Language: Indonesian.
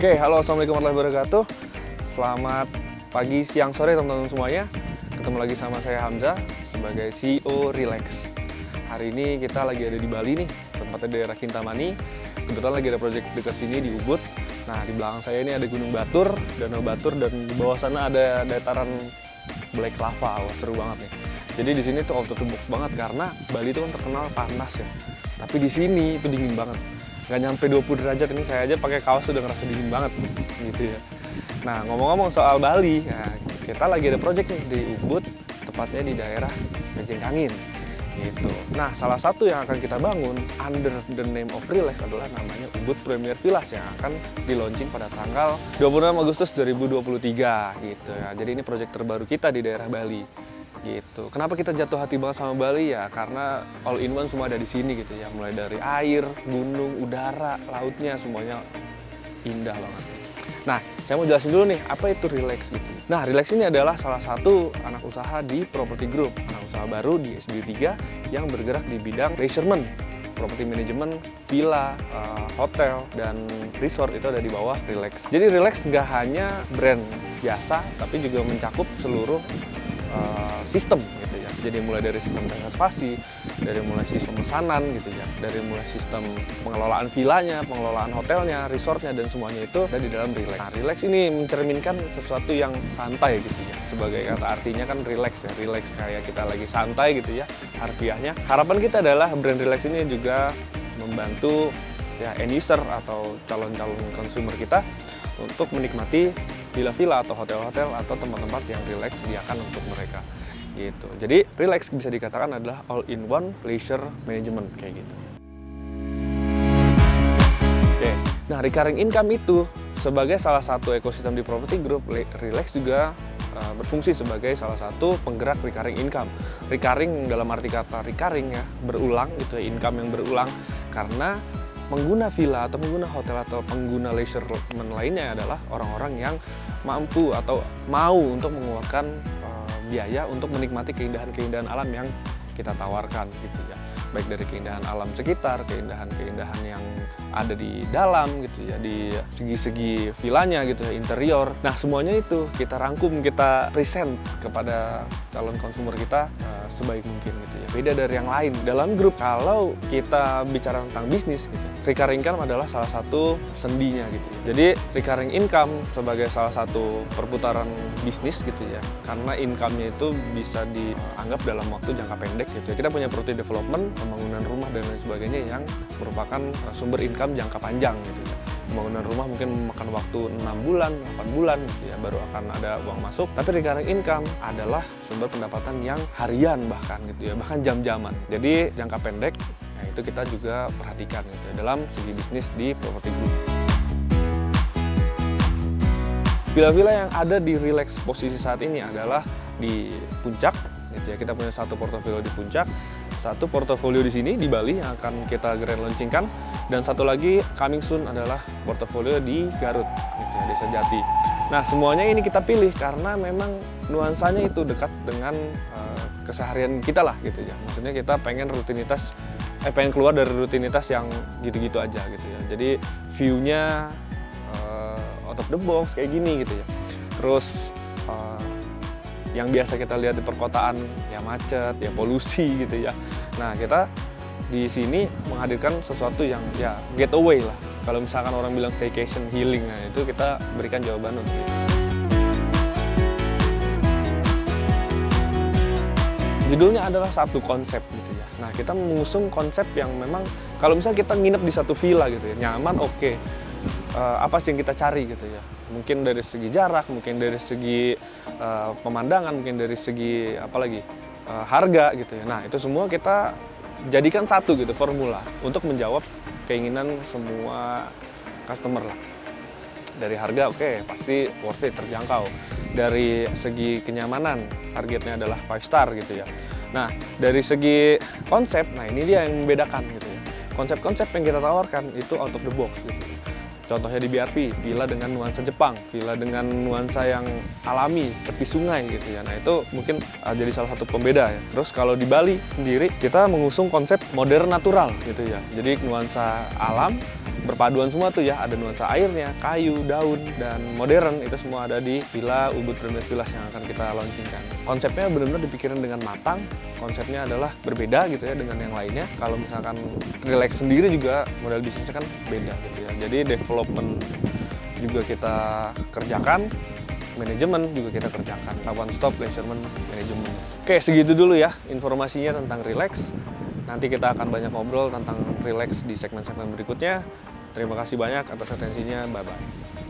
Oke, halo, assalamualaikum warahmatullahi wabarakatuh. Selamat pagi, siang, sore teman-teman semuanya. Ketemu lagi sama saya Hamzah sebagai CEO Relax. Hari ini kita lagi ada di Bali nih, tempatnya daerah Kintamani. Kebetulan lagi ada proyek dekat sini di Ubud. Nah, di belakang saya ini ada Gunung Batur, Danau Batur, dan di bawah sana ada dataran black lava. Wah, seru banget nih. Jadi di sini tuh out of the box banget karena Bali itu kan terkenal panas ya. Tapi di sini itu dingin banget. Nggak nyampe 20 derajat, ini saya aja pakai kaos sudah ngerasa dingin banget gitu ya. Nah, ngomong-ngomong soal Bali, nah, kita lagi ada project nih di Ubud, tepatnya di daerah Mejenggangin gitu. Nah, salah satu yang akan kita bangun under the name of Relax adalah namanya Ubud Premier Villas yang akan di-launching pada tanggal 26 Agustus 2023 gitu ya. Jadi ini project terbaru kita di daerah Bali. Gitu. Kenapa kita jatuh hati banget sama Bali ya? Karena all in one semua ada di sini gitu ya. Mulai dari air, gunung, udara, lautnya semuanya indah banget. Nah, saya mau jelasin dulu nih apa itu Relax gitu. Nah, Relax ini adalah salah satu anak usaha di Property Group, anak usaha baru di SBU3 yang bergerak di bidang leisure-ment, property management, villa, hotel, dan resort itu ada di bawah Relax. Jadi Relax nggak hanya brand jasa, tapi juga mencakup seluruh sistem gitu ya. Jadi mulai dari sistem reservasi, dari mulai sistem pesanan gitu ya, dari mulai sistem pengelolaan villanya, pengelolaan hotelnya, resortnya, dan semuanya itu ada di dalam Relax. Nah, Relax ini mencerminkan sesuatu yang santai gitu ya. Sebagai kata artinya kan relax ya, relax kayak kita lagi santai gitu ya harfiahnya. Harapan kita adalah brand Relax ini juga membantu ya end user atau calon-calon consumer kita untuk menikmati villa-villa atau hotel-hotel atau tempat-tempat yang Relax sediakan untuk mereka gitu. Jadi Relax bisa dikatakan adalah all-in-one leisure management kayak gitu. Oke, nah recurring income itu sebagai salah satu ekosistem di Property Group, Relax juga berfungsi sebagai salah satu penggerak recurring income. Recurring dalam arti kata recurring ya, berulang gitu ya, income yang berulang karena pengguna villa atau pengguna hotel atau pengguna leisure lainnya adalah orang-orang yang mampu atau mau untuk mengeluarkan biaya untuk menikmati keindahan-keindahan alam yang kita tawarkan gitu ya. Baik dari keindahan alam sekitar, keindahan-keindahan yang ada di dalam gitu ya, di segi-segi villanya gitu ya, interior. Nah, semuanya itu kita rangkum, kita present kepada calon konsumer kita sebaik mungkin gitu ya. Beda dari yang lain. Dalam grup kalau kita bicara tentang bisnis gitu, recurring income adalah salah satu sendinya gitu ya. Jadi recurring income sebagai salah satu perputaran bisnis gitu ya. Karena income-nya itu bisa dianggap dalam waktu jangka pendek gitu ya. Kita punya property development, pembangunan rumah dan lain sebagainya yang merupakan sumber income jangka panjang gitu ya. Pembangunan rumah mungkin memakan waktu 6 bulan, 8 bulan gitu ya, baru akan ada uang masuk. Tapi recurring income adalah sumber pendapatan yang harian bahkan gitu ya, bahkan jam-jaman. Jadi jangka pendek, nah itu kita juga perhatikan gitu ya, dalam segi bisnis di Property Group. Villa-villa yang ada di Relax posisi saat ini adalah di Puncak gitu ya. Kita punya satu portofolio di Puncak, satu portofolio di sini di Bali yang akan kita grand launchingkan, dan satu lagi coming soon adalah portofolio di Garut gitu ya, Desa Jati. Nah, semuanya ini kita pilih karena memang nuansanya itu dekat dengan keseharian kita lah gitu ya. Maksudnya kita pengen pengen keluar dari rutinitas yang gitu-gitu aja gitu ya. Jadi view-nya out of the box kayak gini gitu ya. Terus yang biasa kita lihat di perkotaan ya macet, ya polusi gitu ya. Nah, kita di sini menghadirkan sesuatu yang ya getaway lah. Kalau misalkan orang bilang staycation healing, nah itu kita berikan jawaban untuk itu. Judulnya adalah satu konsep gitu ya. Nah, kita mengusung konsep yang memang kalau misalnya kita nginep di satu villa gitu ya, nyaman oke. Apa sih yang kita cari gitu ya? Mungkin dari segi jarak, mungkin dari segi pemandangan, mungkin dari segi harga gitu ya. Nah, itu semua kita jadikan satu gitu formula untuk menjawab keinginan semua customer lah. Dari harga oke, pasti worth it, terjangkau. Dari segi kenyamanan, targetnya adalah 5 star gitu ya. Nah, dari segi konsep, nah ini dia yang membedakan gitu ya. Konsep-konsep yang kita tawarkan itu out of the box gitu. Contohnya di BRV, villa dengan nuansa Jepang, villa dengan nuansa yang alami, tepi sungai gitu ya. Nah, itu mungkin jadi salah satu pembeda ya. Terus kalau di Bali sendiri, kita mengusung konsep modern natural gitu ya. Jadi nuansa alam berpaduan semua tuh ya, ada nuansa airnya, kayu, daun, dan modern. Itu semua ada di Villa Ubud Premier Villas yang akan kita launchingkan. Konsepnya benar-benar dipikirin dengan matang. Konsepnya adalah berbeda gitu ya dengan yang lainnya. Kalau misalkan Relax sendiri juga model bisnisnya kan beda gitu ya. Jadi development juga kita kerjakan, manajemen juga kita kerjakan, one stop measurement manajemen. Oke, segitu dulu ya informasinya tentang Relax. Nanti kita akan banyak ngobrol tentang Relax di segmen-segmen berikutnya. Terima kasih banyak atas atensinya, bye-bye.